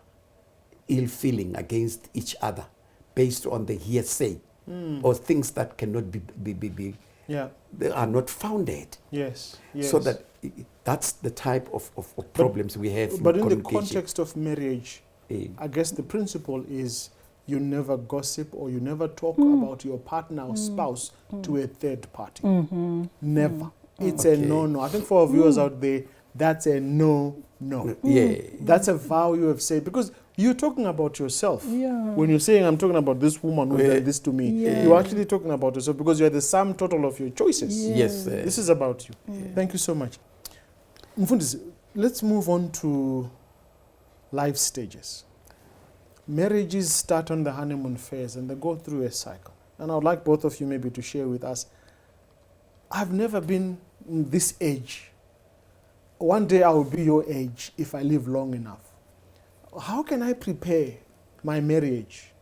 ill feeling against each other based on the hearsay or things that cannot be Yeah. they are not founded. Yes. Yes. So that that's the type of problems we have. But in the communication. context of marriage, I guess the principle is you never gossip or you never talk about your partner or spouse to a third party. Never. It's a Okay. no-no. I think for our viewers out there, that's a no-no. Yeah. That's a vow you have said because you're talking about yourself. Yeah. When you're saying, I'm talking about this woman who Yeah. did this to me, Yeah. you're actually talking about yourself because you're the sum total of your choices. Yes. This is about you. Thank you so much. Mfundisi, let's move on to life stages. Marriages start on the honeymoon phase and they go through a cycle. And I would like both of you maybe to share with us. I've never been in this age. One day I will be your age if I live long enough. How can I prepare my marriage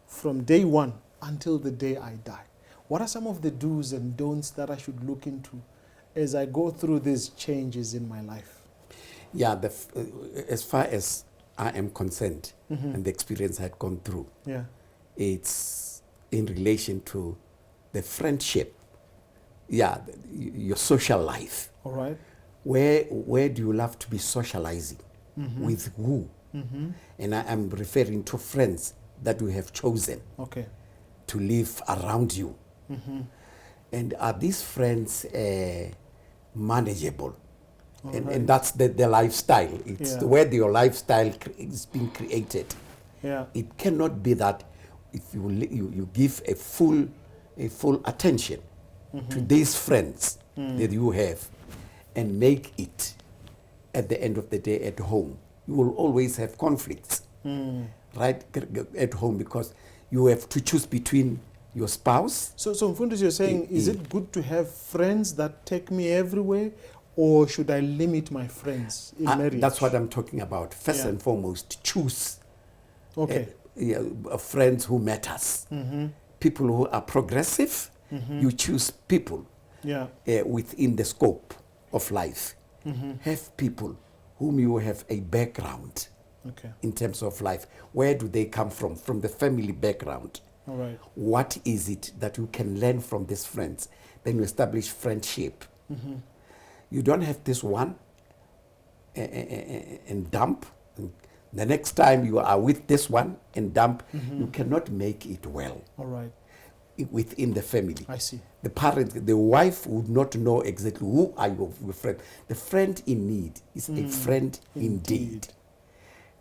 from day one until the day I die? What are some of the do's and don'ts that I should look into as I go through these changes in my life? Yeah, as far as I am concerned and the experience I had gone through, Yeah. it's in relation to the friendship, your social life. All right. Where do you love to be socializing? With who? And I am referring to friends that you have chosen Okay. to live around you. And are these friends manageable? And that's the lifestyle. It's Yeah. where your lifestyle is being created. Yeah. It cannot be that if you give a full attention to these friends that you have and make it at the end of the day at home. You will always have conflicts, right, at home because you have to choose between your spouse. So Mfundisi, you're saying, is it good to have friends that take me everywhere, or should I limit my friends in marriage? That's what I'm talking about. First Yeah. and foremost, choose Okay. friends who matters. People who are progressive, you choose people Yeah. within the scope of life. Have people whom you have a background Okay. in terms of life. Where do they come from? From the family background. All right. What is it that you can learn from these friends? Then you establish friendship. You don't have this one and dump. The next time you are with this one and dump, you cannot make it well All right. within the family. I see. The parent, the wife would not know exactly who are your friend. The friend in need is a friend indeed.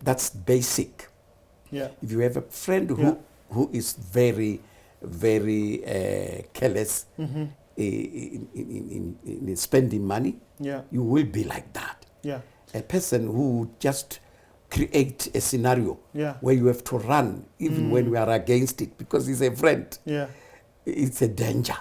That's basic. Yeah. If you have a friend who is very, very careless in spending money, Yeah. you will be like that. Yeah. A person who just create a scenario Yeah. where you have to run even when we are against it because he's a friend. Yeah. It's a danger.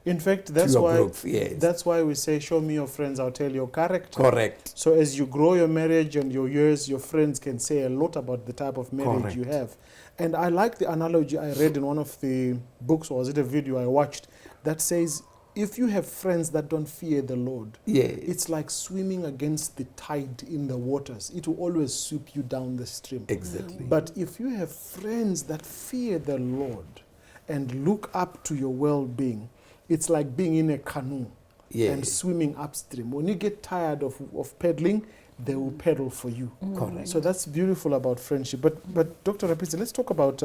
In fact, that's your why growth, yes. that's why we say, show me your friends, I'll tell your character. Correct. So as you grow your marriage and your years, your friends can say a lot about the type of marriage Correct. you have. And I like the analogy I read in one of the books, or was it a video I watched, that says, if you have friends that don't fear the Lord, Yeah. it's like swimming against the tide in the waters. It will always sweep you down the stream. Exactly. But if you have friends that fear the Lord and look up to your well-being, it's like being in a canoe and swimming upstream. When you get tired of paddling, they will paddle for you. Correct. So that's beautiful about friendship. But Dr. Rapitsi, let's talk about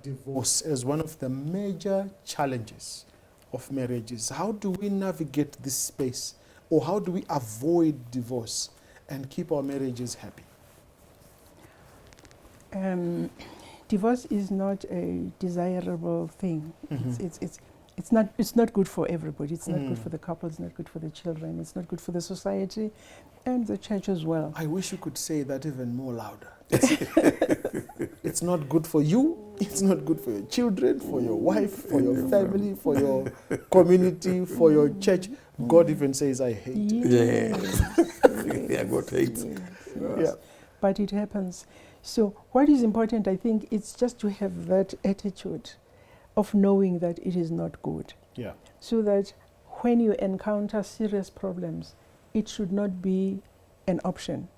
divorce as one of the major challenges of marriages. How do we navigate this space, or how do we avoid divorce and keep our marriages happy? Divorce is not a desirable thing. It's not good for everybody. It's not good for the couple. It's not good for the children. It's not good for the society, and the church as well. I wish you could say that even more louder. It's not good for you. It's not good for your children, for your wife, for your family, for your community, for your church. God even says, "I hate." Yes. Yeah, God hates. Yes. Yeah. But it happens. So what is important, I think, it's just to have that attitude of knowing that it is not good. Yeah. So that when you encounter serious problems, it should not be an option.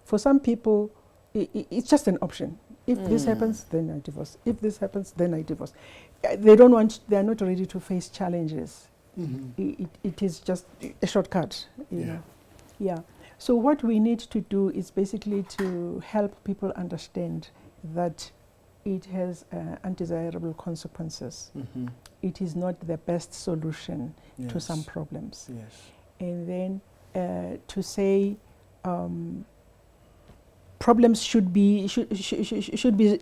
For some people, it's just an option. If this happens, then I divorce. If this happens, then I divorce. They are not ready to face challenges. It is just a shortcut. You know? Yeah. So what we need to do is basically to help people understand that it has undesirable consequences. It is not the best solution to some problems. Yes. And then to say problems should be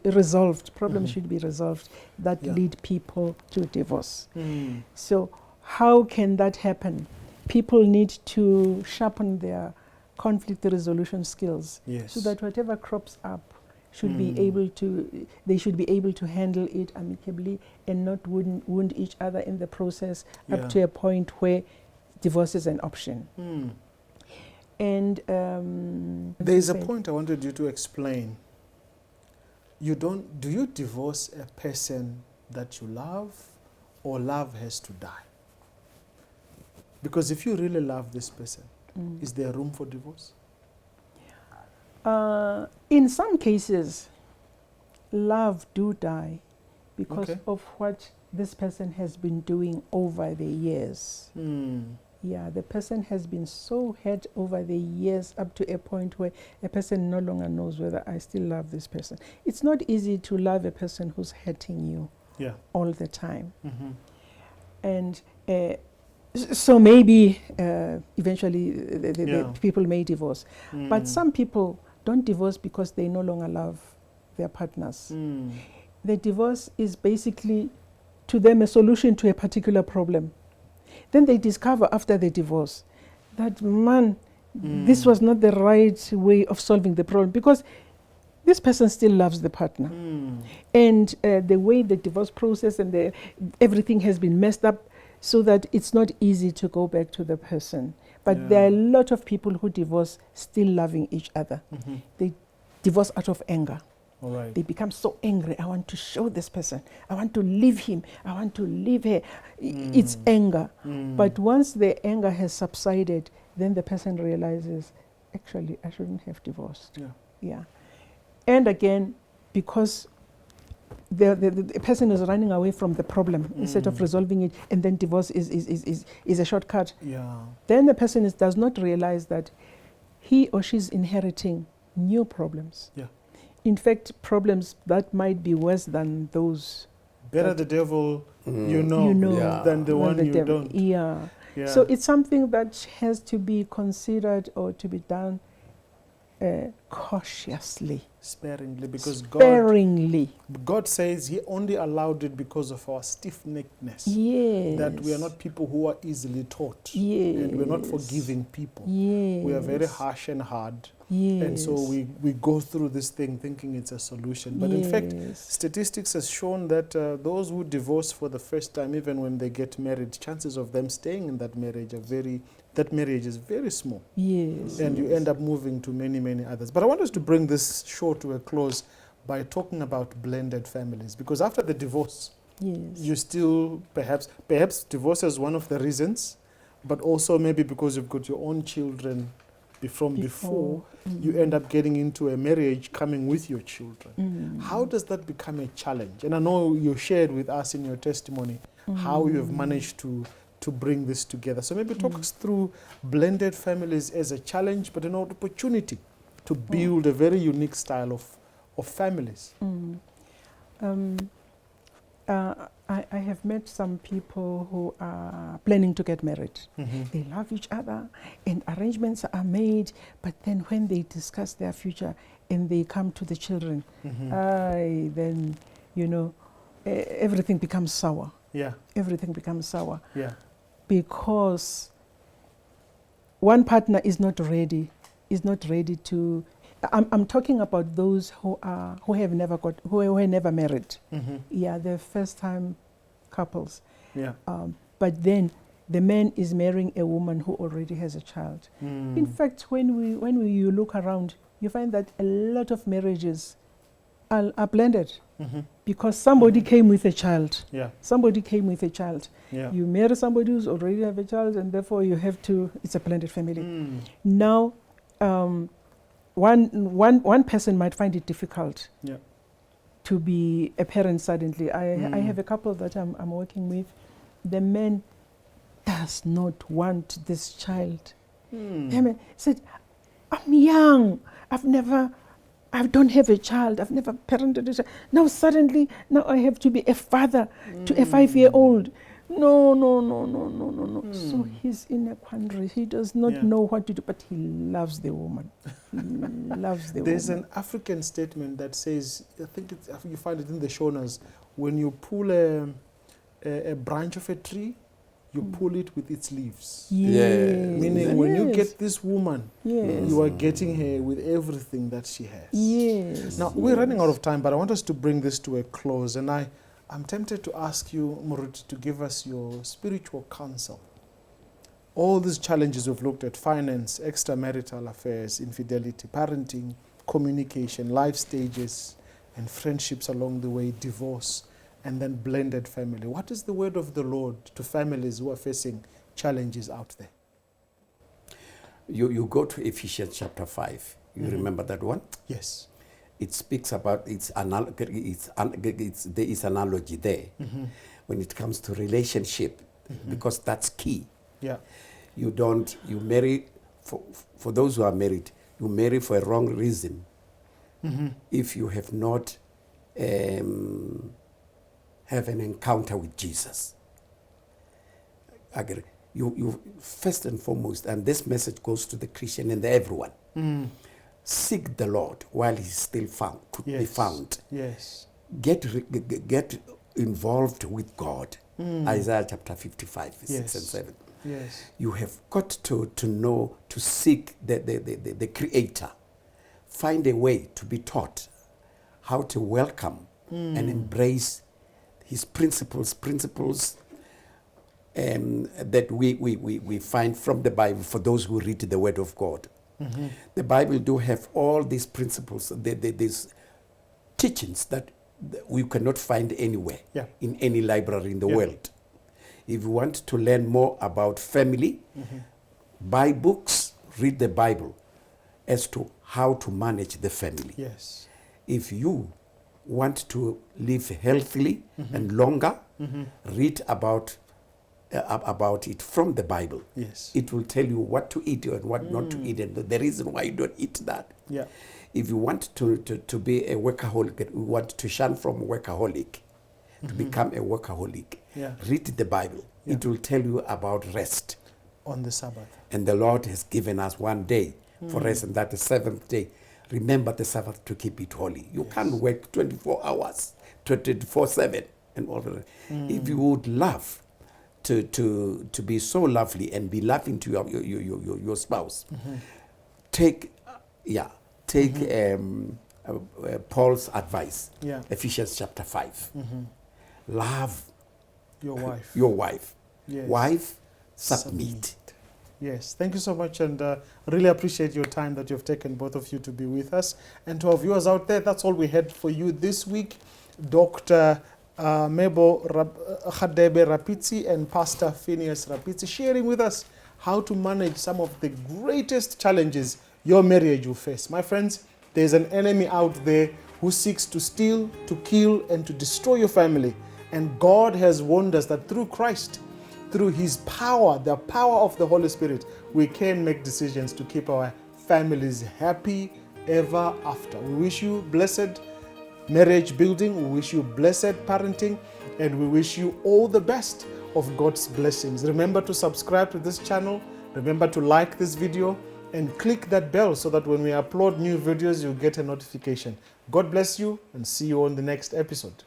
resolved. Problems should be resolved that lead people to divorce. So how can that happen? People need to sharpen their conflict resolution skills, so that whatever crops up should be able to, they should be able to handle it amicably and not wound each other in the process up to a point where divorce is an option. And there's a point I wanted you to explain. Do you divorce a person that you love, or love has to die? Because if you really love this person, is there room for divorce? In some cases, love do die because of what this person has been doing over the years. Yeah, the person has been so hurt over the years up to a point where a person no longer knows whether I still love this person. It's not easy to love a person who's hurting you all the time. And so maybe eventually the people may divorce. But some people don't divorce because they no longer love their partners. The divorce is basically to them a solution to a particular problem. Then they discover after the divorce that, man, this was not the right way of solving the problem, because this person still loves the partner. And the way the divorce process and everything has been messed up, so that it's not easy to go back to the person. But there are a lot of people who divorce still loving each other. They divorce out of anger. They become so angry. I want to show this person. I want to leave him. I want to leave her. It's anger. But once the anger has subsided, then the person realizes, actually, I shouldn't have divorced. And again, because the person is running away from the problem instead of resolving it, and then divorce is a shortcut. Then the person does not realize that he or she is inheriting new problems. In fact, problems that might be worse than those. Better the devil you know than the one you don't. So it's something that has to be considered or to be done cautiously. Sparingly, because God says He only allowed it because of our stiff-neckedness. That we are not people who are easily taught. And we're not forgiving people. We are very harsh and hard. And so we go through this thing thinking it's a solution. But in fact, statistics has shown that those who divorce for the first time, even when they get married, chances of them staying in that marriage is very small. And you end up moving to many, many others. But I want us to bring this show to a close by talking about blended families. Because after the divorce, you still perhaps divorce is one of the reasons, but also maybe because you've got your own children from before, you end up getting into a marriage coming with your children. How does that become a challenge? And I know you shared with us in your testimony how you have managed to bring this together. So maybe talk us through blended families as a challenge, but an opportunity to build a very unique style of families. I have met some people who are planning to get married. They love each other and arrangements are made, but then when they discuss their future, and they come to the children, then, everything becomes sour. Yeah. Everything becomes sour. Yeah. Because one partner is not ready to. I'm talking about those who have never married. Yeah, they're first time couples. Yeah. But then the man is marrying a woman who already has a child. In fact, when you look around, you find that a lot of marriages are blended because somebody came with a child. Yeah. Somebody came with a child. Yeah. You marry somebody who's already have a child, and therefore you have to. It's a blended family. Now, one person might find it difficult to be a parent suddenly. I have a couple that I'm working with. The man does not want this child. He said, I'm young. I don't have a child. I've never parented a child. Now suddenly, I have to be a father to a 5-year-old. No. So he's in a quandary. He does not know what to do, but he loves the woman. He loves the There's woman. an African statement that says, I think you find it in the Shonas, when you pull a branch of a tree, you pull it with its leaves. Yes. Meaning when you get this woman, Yes. you are getting her with everything that she has. Yes. Now, we're running out of time, but I want us to bring this to a close. And I'm tempted to ask you, Murut, to give us your spiritual counsel. All these challenges we've looked at: finance, extramarital affairs, infidelity, parenting, communication, life stages, and friendships along the way, divorce, and then blended family. What is the word of the Lord to families who are facing challenges out there? You go to Ephesians chapter 5. You remember that one? Yes. It speaks about there is analogy there when it comes to relationship, because that's key. Yeah. You marry for those who are married. You marry for a wrong reason. If you have not have an encounter with Jesus. You first and foremost, and this message goes to the Christian and everyone. Seek the Lord while He's still could be found. Yes. Get involved with God. Isaiah chapter 55, 6 and 7. Yes. You have got to know, to seek the Creator. Find a way to be taught how to welcome and embrace His principles that we find from the Bible for those who read the Word of God. The Bible do have all these principles, these teachings that we cannot find anywhere in any library in the world. If you want to learn more about family, buy books, read the Bible as to how to manage the family. Yes. If you want to live healthily and longer, read about it from the Bible. Yes. It will tell you what to eat and what not to eat, and the reason why you don't eat that. Yeah. If you want to be a workaholic, you want to shun from workaholic, to become a workaholic, read the Bible. It will tell you about rest. On the Sabbath. And the Lord has given us one day for rest, and that is the seventh day. Remember the Sabbath to keep it holy. You can't work 24 hours, 24/7 and all that. If you would love to be so lovely and be loving to your spouse, take Paul's advice. Ephesians chapter 5. Love your wife. Your wife. Yes. Wife, submit. Yes, thank you so much, and really appreciate your time that you've taken, both of you, to be with us. And to our viewers out there, that's all we had for you this week. Dr. Mabel Radebe-Rapitsi and Pastor Phines Rapitsi sharing with us how to manage some of the greatest challenges your marriage will face. My friends, there's an enemy out there who seeks to steal, to kill, and to destroy your family. And God has warned us that through Christ, through His power, the power of the Holy Spirit, we can make decisions to keep our families happy ever after. We wish you blessed marriage building. We wish you blessed parenting, and we wish you all the best of God's blessings. Remember to subscribe to this channel. Remember to like this video, and click that bell so that when we upload new videos, you'll get a notification. God bless you and see you on the next episode.